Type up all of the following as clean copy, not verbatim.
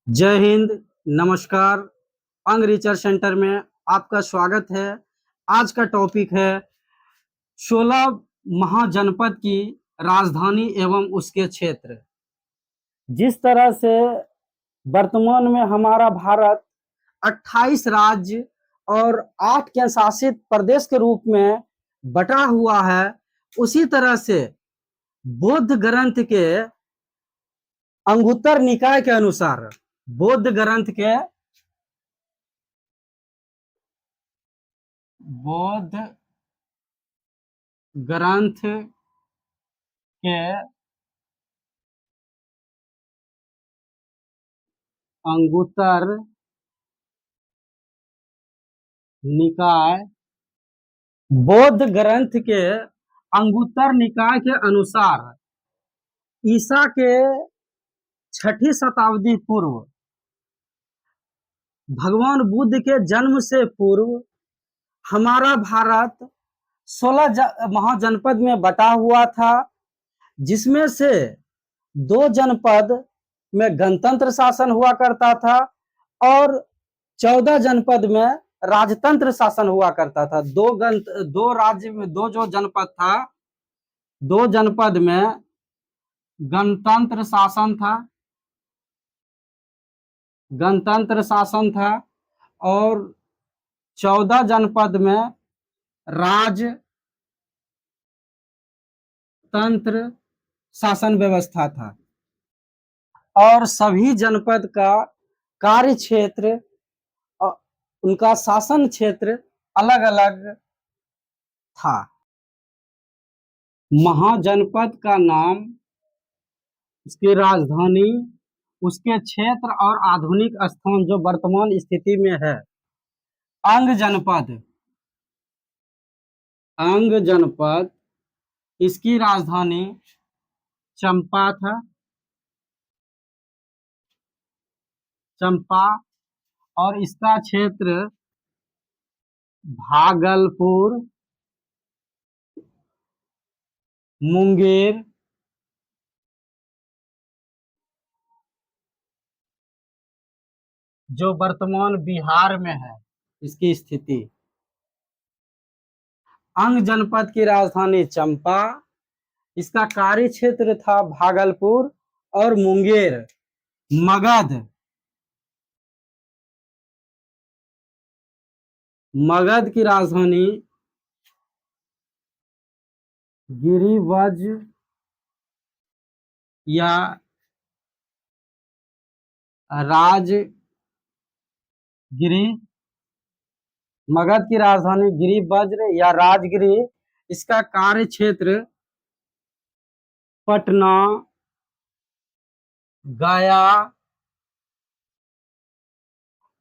जय हिंद। नमस्कार। अंग रिसर्च सेंटर में आपका स्वागत है। आज का टॉपिक है 16 महाजनपद की राजधानी एवं उसके क्षेत्र। जिस तरह से वर्तमान में हमारा भारत 28 राज्य और 8 केंद्र शासित प्रदेश के रूप में बटा हुआ है, उसी तरह से बौद्ध ग्रंथ के अंगुत्तर निकाय के अनुसार बौद्ध ग्रंथ के अंगुत्तर निकाय बौद्ध ग्रंथ के अंगुत्तर निकाय के अनुसार ईसा के 6ठी शताब्दी पूर्व भगवान बुद्ध के जन्म से पूर्व हमारा भारत 16 महाजनपद में बटा हुआ था, जिसमें से 2 जनपद में गणतंत्र शासन हुआ करता था और 14 जनपद में राजतंत्र शासन हुआ करता था। दो राज्य में दो जो जनपद था, 2 जनपद में गणतंत्र शासन था और 14 जनपद में राजतंत्र शासन व्यवस्था था और सभी जनपद का कार्य क्षेत्र, उनका शासन क्षेत्र अलग अलग था। महाजनपद का नाम, उसकी राजधानी, उसके क्षेत्र और आधुनिक स्थान जो वर्तमान स्थिति में है। अंग जनपद, इसकी राजधानी चंपा और इसका क्षेत्र भागलपुर, मुंगेर, जो वर्तमान बिहार में है, इसकी स्थिति। अंग जनपद की राजधानी चंपा, इसका कार्य क्षेत्र था भागलपुर और मुंगेर। मगध की राजधानी गिरिवज या राजगिरी, मगध की राजधानी गिरिवज्र या राजगिरी। इसका कार्य क्षेत्र पटना, गया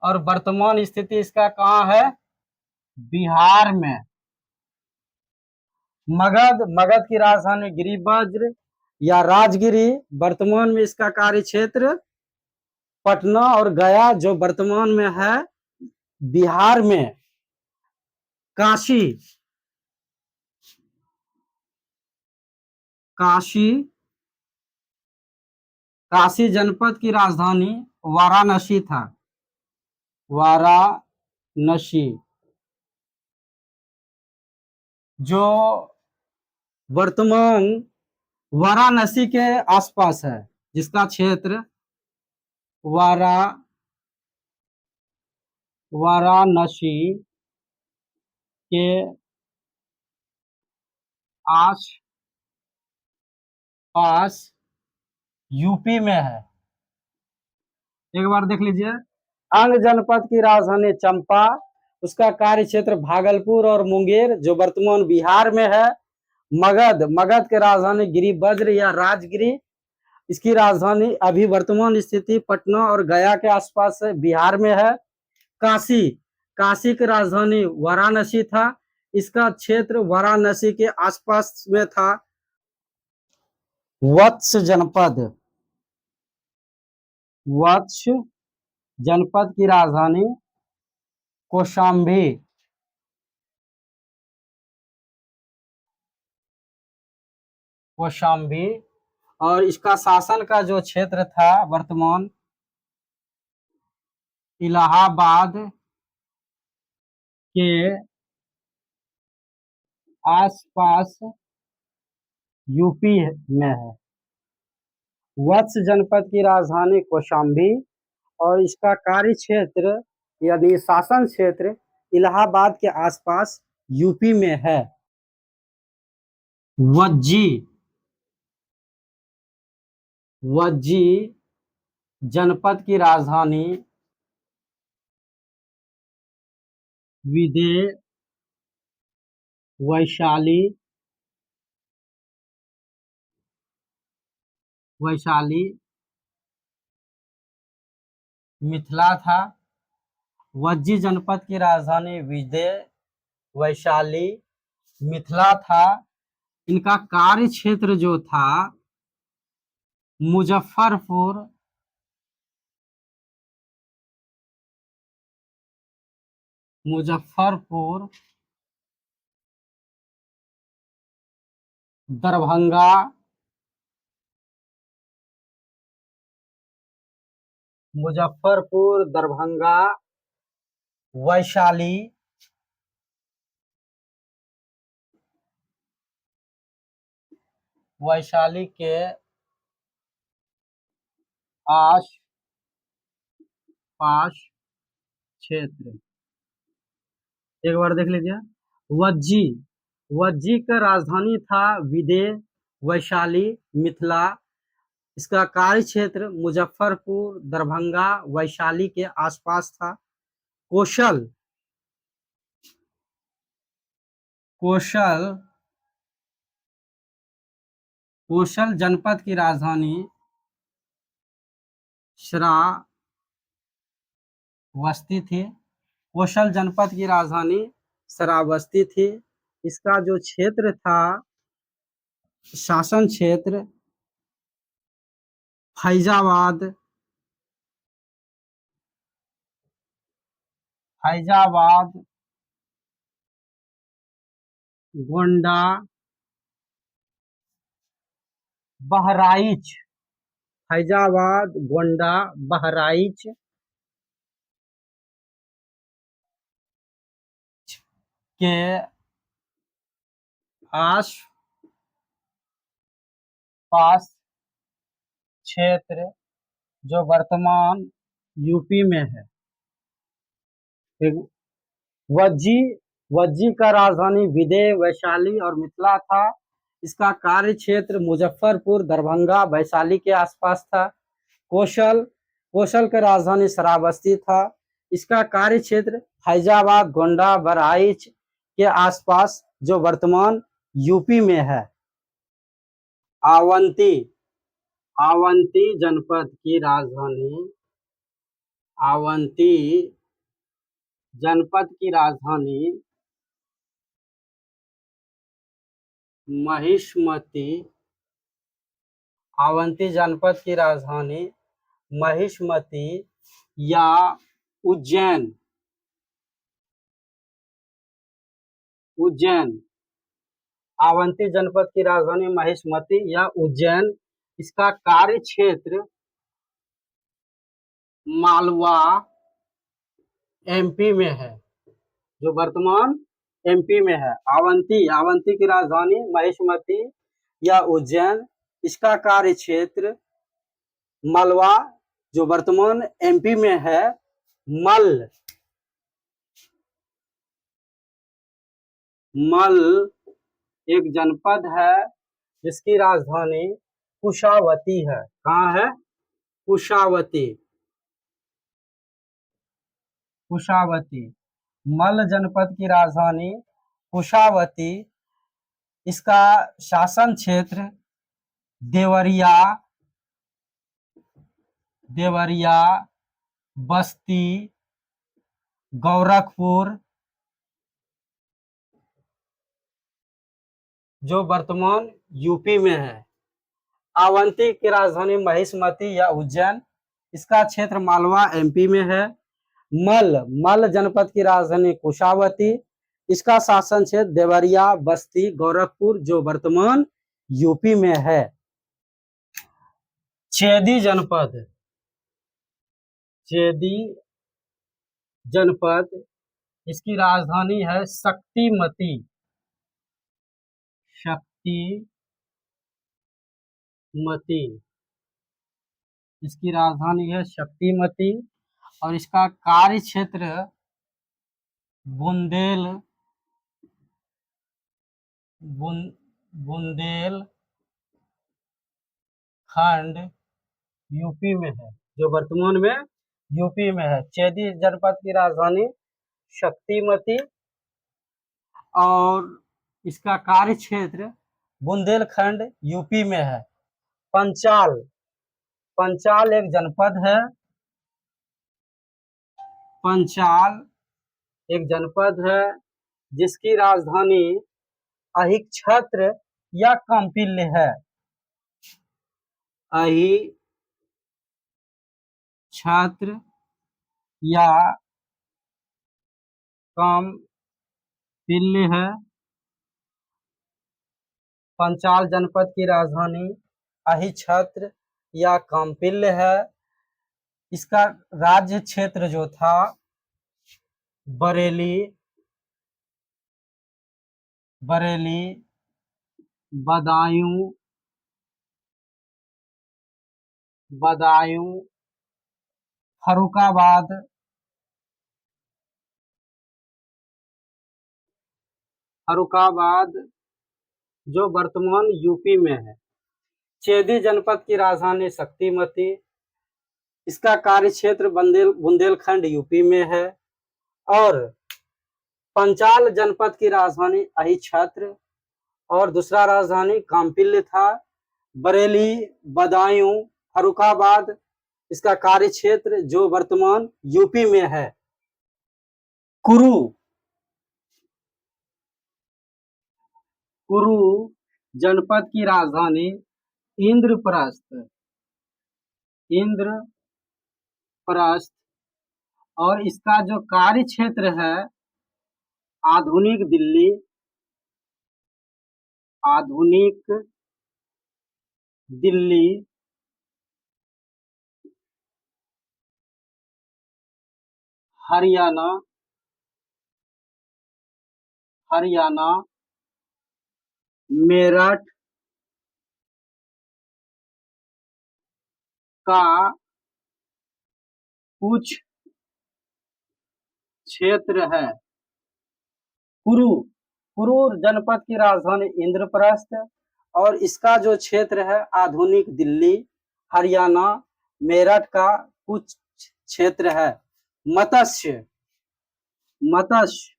और वर्तमान स्थिति इसका कहाँ है? बिहार में। मगध की राजधानी गिरिवज्र या राजगिरी, वर्तमान में इसका कार्य क्षेत्र पटना और गया, जो वर्तमान में है बिहार में। काशी जनपद की राजधानी वाराणसी था। जो वर्तमान वाराणसी के आसपास है, जिसका क्षेत्र वाराणसी के आसपास यूपी में है। एक बार देख लीजिए। अंग जनपद की राजधानी चंपा, उसका कार्य क्षेत्र भागलपुर और मुंगेर, जो वर्तमान बिहार में है। मगध के राजधानी गिरिवज्र या राजगिरी, इसकी राजधानी अभी वर्तमान स्थिति पटना और गया के आसपास बिहार में है। काशी की राजधानी वाराणसी था, इसका क्षेत्र वाराणसी के आसपास में था। वत्स जनपद की राजधानी कौशाम्बी और इसका शासन का जो क्षेत्र था वर्तमान इलाहाबाद के आसपास यूपी में है। वत्स जनपद की राजधानी कौशाम्बी और इसका कार्य क्षेत्र यानी शासन क्षेत्र इलाहाबाद के आसपास यूपी में है। वज्जी वज्जी जनपद की राजधानी विदे वैशाली वैशाली मिथिला था। वज्जी जनपद की राजधानी विदे वैशाली मिथिला था। इनका कार्य क्षेत्र जो था मुजफ्फरपुर मुजफ्फरपुर दरभंगा मुजफ्फरपुर दरभंगा वैशाली वैशाली के आस पास क्षेत्र। एक बार देख लीजिए। वज्जी वज्जी का राजधानी था विदेह वैशाली मिथिला। इसका कार्य क्षेत्र मुजफ्फरपुर दरभंगा वैशाली के आसपास था। कौशल कौशल कौशल जनपद की राजधानी श्रावस्ती थी। कौशल जनपद की राजधानी श्रावस्ती थी। इसका जो क्षेत्र था शासन क्षेत्र फैजाबाद फैजाबाद गोंडा बहराइच फैजाबाद गोंडा बहराइच के आस पास क्षेत्र जो वर्तमान यूपी में है। वज्जी वज्जी का राजधानी विदेह वैशाली और मिथिला था। इसका कार्य क्षेत्र मुजफ्फरपुर दरभंगा वैशाली के आसपास था। कौशल कौशल का राजधानी श्रावस्ती था। इसका कार्य क्षेत्र फैजाबाद गोंडा बहराइच के आसपास जो वर्तमान यूपी में है। आवंती आवंती जनपद की राजधानी आवंती जनपद की राजधानी महिष्मती आवंती जनपद की राजधानी महिष्मती या उज्जैन उज्जैन आवंती जनपद की राजधानी महिष्मती या उज्जैन। इसका कार्य क्षेत्र मालवा एमपी में है, जो वर्तमान एमपी में है। आवंती की राजधानी महिष्मती या उज्जैन। इसका कार्य क्षेत्र मालवा जो वर्तमान एमपी में है। मल एक जनपद है जिसकी राजधानी कुशावती है। कहाँ है? कुशावती कुशावती मल्ल जनपद की राजधानी कुशावती। इसका शासन क्षेत्र देवरिया देवरिया बस्ती गोरखपुर जो वर्तमान यूपी में है। आवंती की राजधानी महिष्मती या उज्जैन। इसका क्षेत्र मालवा एमपी में है। मल जनपद की राजधानी कुशावती। इसका शासन क्षेत्र देवरिया बस्ती गोरखपुर जो वर्तमान यूपी में है। चेदी जनपद चेदी जनपद, इसकी राजधानी है शक्तिमती। शक्तिमती, इसकी राजधानी है शक्तिमती। और इसका कार्य क्षेत्र बुंदेल बुन, बुंदेल खंड यूपी में है, जो वर्तमान में यूपी में है। चेदी जनपद की राजधानी शक्तिमती और इसका कार्य क्षेत्र बुंदेलखंड यूपी में है। पंचाल, पंचाल एक जनपद है। पंचाल एक जनपद है जिसकी राजधानी अहिच्छत्र या कंपिल्य है। अहिच्छत्र या कंपिल्य है। पंचाल जनपद की राजधानी अहिच्छत्र या कंपिल्य है। इसका राज्य क्षेत्र जो था बरेली, बरेली, बदायूं, बदायूं, फर्रुखाबाद, फर्रुखाबाद जो वर्तमान यूपी में है। चेदी जनपद की राजधानी शक्तिमती, इसका कार्य क्षेत्र बुंदेलखंड यूपी में है। और पंचाल जनपद की राजधानी अहिच्छत्र और दूसरा राजधानी कांपिल्य था। बरेली, बदायूं, फर्रुखाबाद, इसका कार्य क्षेत्र जो वर्तमान यूपी में है। कुरु, कुरु जनपद की राजधानी इंद्रप्रस्थ, इंद्रप्रस्थ और इसका जो कार्य क्षेत्र है आधुनिक दिल्ली, आधुनिक दिल्ली, हरियाणा, हरियाणा, मेरठ का कुछ क्षेत्र है। कुरु, कुरु जनपद की राजधानी इंद्रप्रस्थ और इसका जो क्षेत्र है आधुनिक दिल्ली, हरियाणा, मेरठ का कुछ क्षेत्र है। मत्स्य, मत्स्य,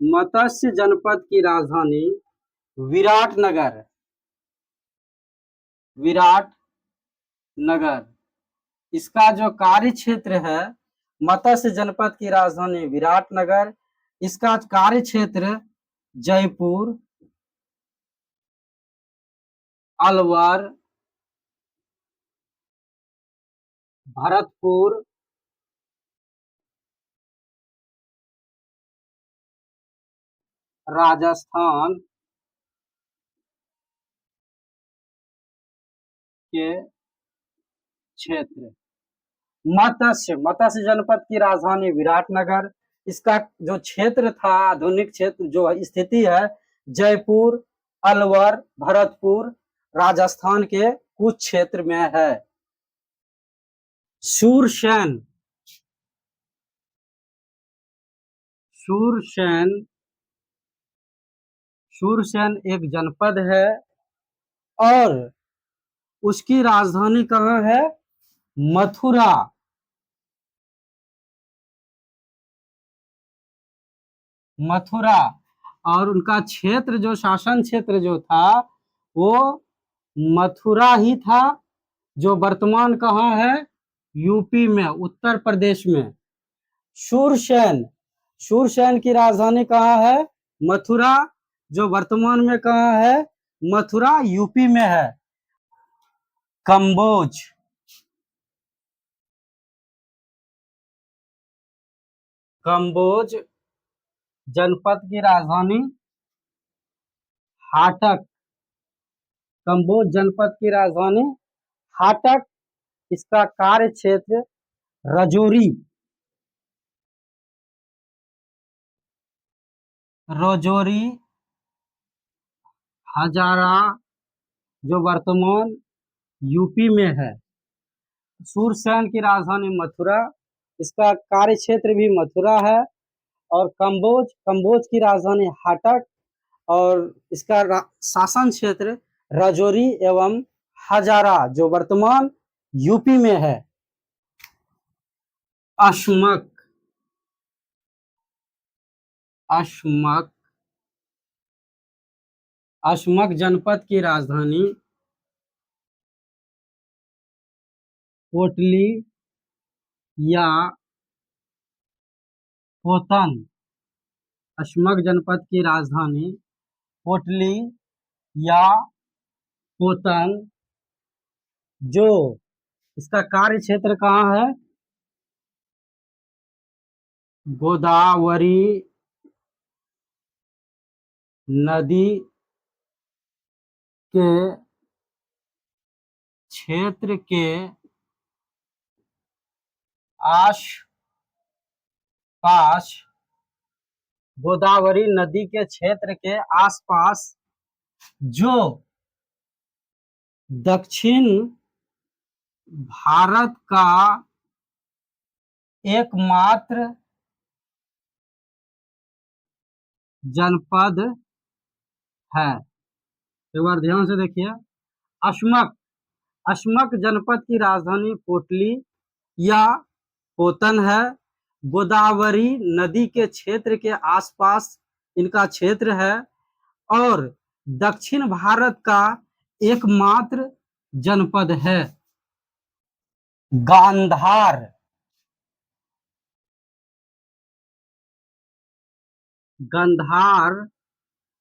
मत्स्य जनपद की राजधानी विराटनगर, विराटनगर, इसका जो कार्य क्षेत्र है मत्स्य जनपद की राजधानी विराटनगर, इसका कार्य क्षेत्र जयपुर, अलवर, भरतपुर, राजस्थान के क्षेत्र। मत्स्य, मत्स्य जनपद की राजधानी विराटनगर, इसका जो क्षेत्र था आधुनिक क्षेत्र जो स्थिति है जयपुर, अलवर, भरतपुर, राजस्थान के कुछ क्षेत्र में है। सूरसेन, सूरसेन, सूरसेन एक जनपद है और उसकी राजधानी कहाँ है? मथुरा, मथुरा। और उनका क्षेत्र जो शासन क्षेत्र जो था वो मथुरा ही था, जो वर्तमान कहाँ है? यूपी में, उत्तर प्रदेश में। सूरसेन, सूरसेन की राजधानी कहाँ है? मथुरा, जो वर्तमान में कहाँ है? मथुरा यूपी में है। कंबोज, कंबोज जनपद की राजधानी हाटक, कंबोज जनपद की राजधानी हाटक, इसका कार्य क्षेत्र रजौरी, राजौरी, हजारा जो वर्तमान यूपी में है। सूरसेन की राजधानी मथुरा, इसका कार्य क्षेत्र भी मथुरा है। और कंबोज, कंबोज की राजधानी हाटक, और इसका शासन क्षेत्र राजौरी एवं हजारा जो वर्तमान यूपी में है। अशमक, अशमक, अशमक जनपद की राजधानी कोटली या पोतन, अशमक जनपद की राजधानी कोटली या पोतन, जो इसका कार्य क्षेत्र कहाँ है? गोदावरी नदी के क्षेत्र के आस पास, गोदावरी नदी के क्षेत्र के आसपास जो दक्षिण भारत का एकमात्र जनपद है। एक बार ध्यान से देखिए, अशमक, अशमक जनपद की राजधानी कोटली या पोतन है। गोदावरी नदी के क्षेत्र के आसपास इनका क्षेत्र है और दक्षिण भारत का एकमात्र जनपद है। गांधार, गंधार,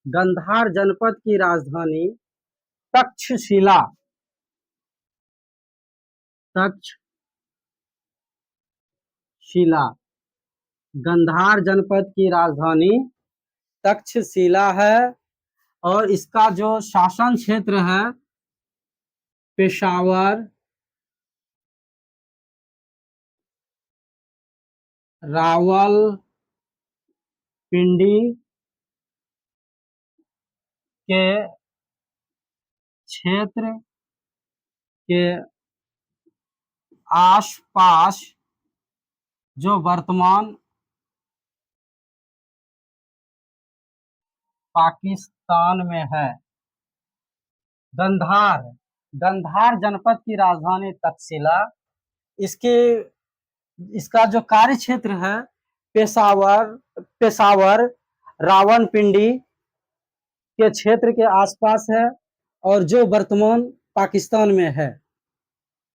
गंधार जनपद की राजधानी तक्षशिला, तक्षशिला, गंधार जनपद की राजधानी तक्षशिला है। और इसका जो शासन क्षेत्र है पेशावर, रावलपिंडी के क्षेत्र के आसपास जो वर्तमान पाकिस्तान में है। गंधार, गंधार जनपद की राजधानी तक्षशिला, इसके इसका जो कार्य क्षेत्र है पेशावर, पेशावर रावलपिंडी के क्षेत्र के आसपास है और जो वर्तमान पाकिस्तान में है।